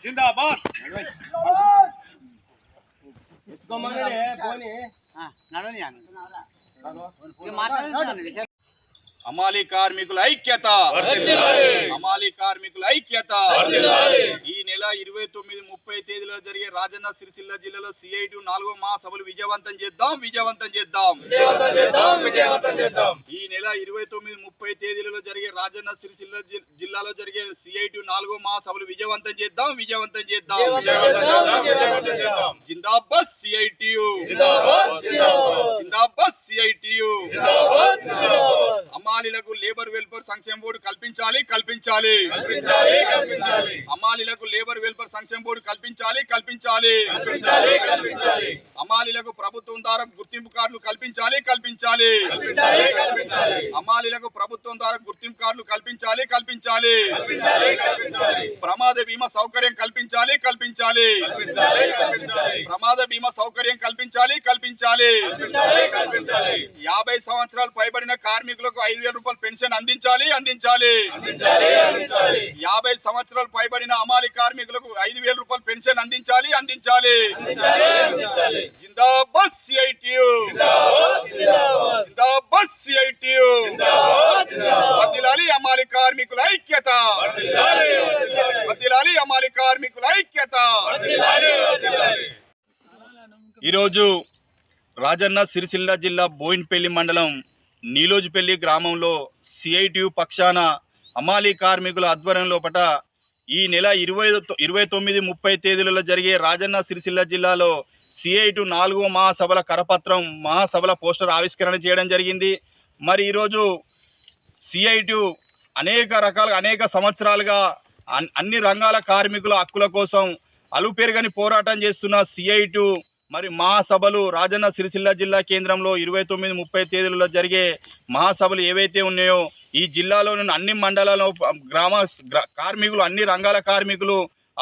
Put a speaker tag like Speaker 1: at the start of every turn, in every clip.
Speaker 1: जिंदाबाद అమాలి కార్మికుల ఐక్యత అమాలి కార్మికుల ఐక్యత ఈ నెల 29-30 తేదీలో జరిగే రాజన్న సిరిసిల్ల జిల్లాలో సిఐటి 4వ మహాసభలు విజయవంతం చేద్దాం ఈ నెల 29-30 తేదీలలో జరిగే రాజన్న సిరిసిల్ల జిల్లాలో జరిగే సిఐటి 4వ మహాసభలు విజయవంతం చేద్దాం జిందాబాద్ సిఐటియు జిందాబాద్ సిఐటియు అమాలీలకు లేబర్ వెల్ఫేర్ సంక్షేమ బోర్డు కల్పించాలి అమాలీలకు లేబర్ వెల్ఫేర్ సంక్షేమ బోర్డు కల్పించాలి అమాలీలకు ప్రభుత్వం ద్వారా గుర్తింపు కార్డులు కల్పించాలి అమాలీలకు ప్రభుత్వం ద్వారా గుర్తింపు కార్డులు కల్పించాలి ప్రమాద బీమా సౌకర్యం కల్పించాలి ప్రమాద బీమా సౌకర్యం కల్పించాలి 50 సంవత్సరాలు పైబడిన కార్మికులకు 5,000 రూపాయలు పెన్షన్ అందించాలి 50 సంవత్సరాలు పైబడిన అమాలి కార్మికులకు 5,000 రూపాయలు పెన్షన్ అందించాలి జిందాబాద్ సిఐటియు వర్ధిల్లాలి అమాలి కార్మికుల ఐక్యత ఈరోజు రాజన్న సిరిసిల్ల జిల్లా బోయిన్పల్లి మండలం నీలోజుపల్లి గ్రామంలో సిఐటియు పక్షాన అమాలి కార్మికుల ఆధ్వర్యంలో ఈ నెల 29-30 తేదీలలో జరిగే రాజన్న సిరిసిల్ల జిల్లాలో సిఐటి 4వ మహాసభల కరపత్రం మహాసభల పోస్టర్ ఆవిష్కరణ చేయడం జరిగింది. మరి ఈరోజు సిఐటి అనేక సంవత్సరాలుగా అన్ని రంగాల కార్మికుల హక్కుల కోసం అలుపెరగని పోరాటం చేస్తున్న సిఐటి మరి మహాసభలు రాజన్న సిరిసిల్ల జిల్లా కేంద్రంలో 29-30 తేదీలలో జరిగే మహాసభలు ఏవైతే ఉన్నాయో ఈ జిల్లాలోని అన్ని మండలాల్లో కార్మికులు అన్ని రంగాల కార్మికులు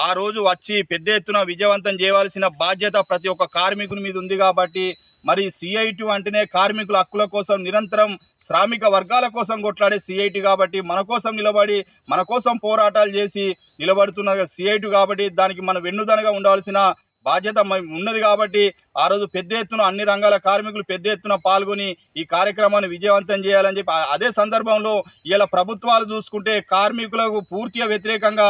Speaker 1: ఆ రోజు వచ్చి పెద్ద ఎత్తున విజయవంతం చేయవలసిన బాధ్యత ప్రతి ఒక్క కార్మికుని మీద ఉంది. కాబట్టి మరి సిఐటి అంటేనే కార్మికుల హక్కుల కోసం నిరంతరం శ్రామిక వర్గాల కోసం కొట్లాడే సిఐటి కాబట్టి మన కోసం నిలబడి మన కోసం పోరాటాలు చేసి నిలబడుతున్న సిఐటి కాబట్టి దానికి మనం వెన్నుదనగా ఉండవలసిన బాధ్యత ఉన్నది. కాబట్టి ఆ రోజు పెద్ద ఎత్తున అన్ని రంగాల కార్మికులు పెద్ద ఎత్తున పాల్గొని ఈ కార్యక్రమాన్ని విజయవంతం చేయాలని చెప్పి అదే సందర్భంలో ఇలా ప్రభుత్వాలు చూసుకుంటే కార్మికులకు పూర్తిగా వ్యతిరేకంగా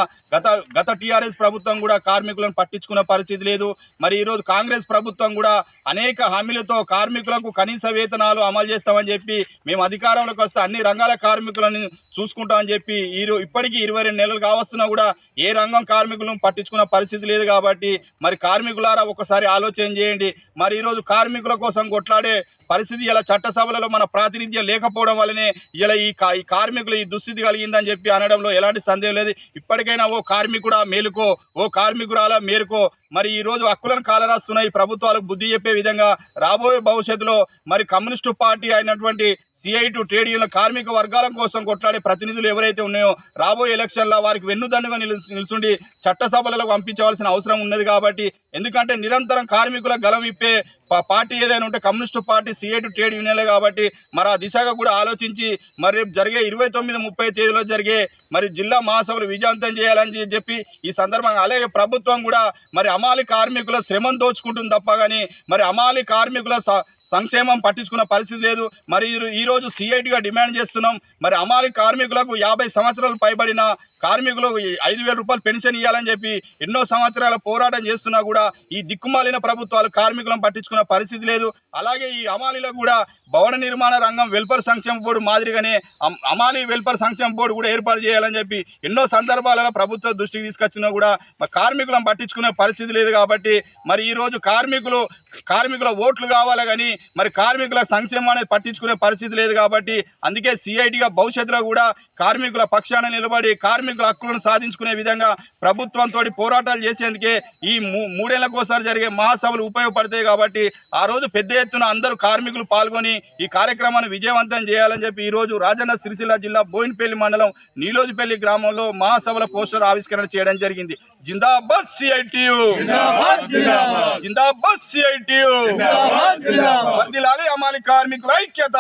Speaker 1: గత టీఆర్ఎస్ ప్రభుత్వం కూడా కార్మికులను పట్టించుకున్న పరిస్థితి లేదు. మరి ఈరోజు కాంగ్రెస్ ప్రభుత్వం కూడా అనేక హామీలతో కార్మికులకు కనీస వేతనాలు అమలు చేస్తామని చెప్పి మేము అధికారంలోకి వస్తే అన్ని రంగాల కార్మికులను చూసుకుంటామని చెప్పి ఇప్పటికీ 22 నెలలు కావస్తున్నా కూడా ఏ రంగం కార్మికులను పట్టించుకున్న పరిస్థితి లేదు. కాబట్టి మరి కార్మికులారా ఒకసారి ఆలోచన చేయండి. మరి ఈరోజు కార్మికుల కోసం కొట్లాడే పరిస్థితి ఇలా చట్టసభలలో మన ప్రాతినిధ్యం లేకపోవడం వల్లనే ఇలా ఈ కార్మికులు ఈ దుస్థితి కలిగిందని చెప్పి అనడంలో ఎలాంటి సందేహం లేదు. ఇప్పటికైనా ఓ కార్మికుడా మేలుకో, ఓ కార్మికురాలా మేలుకో. మరి ఈ రోజు హక్కులను కాలరాస్తున్న ఈ ప్రభుత్వాలకు బుద్ధి చెప్పే విధంగా రాబోయే భవిష్యత్తులో మరి కమ్యూనిస్టు పార్టీ అయినటువంటి సిఐటి ట్రేడ్ యూనియన్ల కార్మిక వర్గాల కోసం కొట్లాడే ప్రతినిధులు ఎవరైతే ఉన్నాయో రాబోయే ఎలక్షన్లో వారికి వెన్నుదన్నుగా నిలుచుండి చట్టసభలకు పంపించవలసిన అవసరం ఉన్నది. కాబట్టి ఎందుకంటే నిరంతరం కార్మికుల గలం ఇప్పే పార్టీ ఏదైనా ఉంటే కమ్యూనిస్టు పార్టీ సిఐటి ట్రేడ్ యూనియన్లే. కాబట్టి మరి ఆ దిశగా కూడా ఆలోచించి మరి రేపు జరిగే 29-30 తేదీలో జరిగే మరి జిల్లా మహాసభలు విజయవంతం చేయాలని చెప్పి ఈ సందర్భంగా అలాగే ప్రభుత్వం కూడా మరి అమాలి కార్మికుల శ్రమను దోచుకుంటుంది తప్ప కానీ మరి అమాలి కార్మికుల సంక్షేమం పట్టించుకున్న పరిస్థితి లేదు. మరి ఈరోజు సిఐటిగా డిమాండ్ చేస్తున్నాం. మరి అమాలి కార్మికులకు 50 సంవత్సరాలు పైబడిన కార్మికులకు 5,000 రూపాయలు పెన్షన్ ఇవ్వాలని చెప్పి ఎన్నో సంవత్సరాల పోరాటం చేస్తున్నా కూడా ఈ దిక్కుమాలిన ప్రభుత్వాలు కార్మికులను పట్టించుకున్న పరిస్థితి లేదు. అలాగే ఈ అమాలీలో కూడా భవన నిర్మాణ రంగం వెల్ఫేర్ సంక్షేమ బోర్డు మాదిరిగానే అమాలి వెల్ఫేర్ సంక్షేమ బోర్డు కూడా ఏర్పాటు చేయాలని చెప్పి ఎన్నో సందర్భాలలో ప్రభుత్వ దృష్టికి తీసుకొచ్చినా కూడా కార్మికులను పట్టించుకునే పరిస్థితి లేదు. కాబట్టి మరి ఈరోజు కార్మికుల ఓట్లు కావాలి కానీ మరి కార్మికుల సంక్షేమం అనేది పట్టించుకునే పరిస్థితి లేదు. కాబట్టి అందుకే సిఐటిగా భవిష్యత్తులో కూడా కార్మికుల పక్షాన నిలబడి కార్మికుల హక్కులను సాధించుకునే విధంగా ప్రభుత్వంతో పోరాటాలు చేసేందుకే ఈ 3 ఏళ్లకోసారి జరిగే మహాసభలు ఉపయోగపడతాయి. కాబట్టి ఆ రోజు పెద్ద ఎత్తున అందరూ కార్మికులు పాల్గొని ఈ కార్యక్రమాన్ని విజయవంతం చేయాలని చెప్పి ఈరోజు రాజన్న సిరిసిల్ల జిల్లా బోయిన్పల్లి మండలం నీలోజుపల్లి గ్రామంలో మహాసభల పోస్టర్ ఆవిష్కరణ చేయడం జరిగింది. జిందాబాద్ సిఐటియు, జిందాబాద్ సిఐటియు. వర్ధిల్లాలి హమాలీ కార్మికుల ఐక్యత.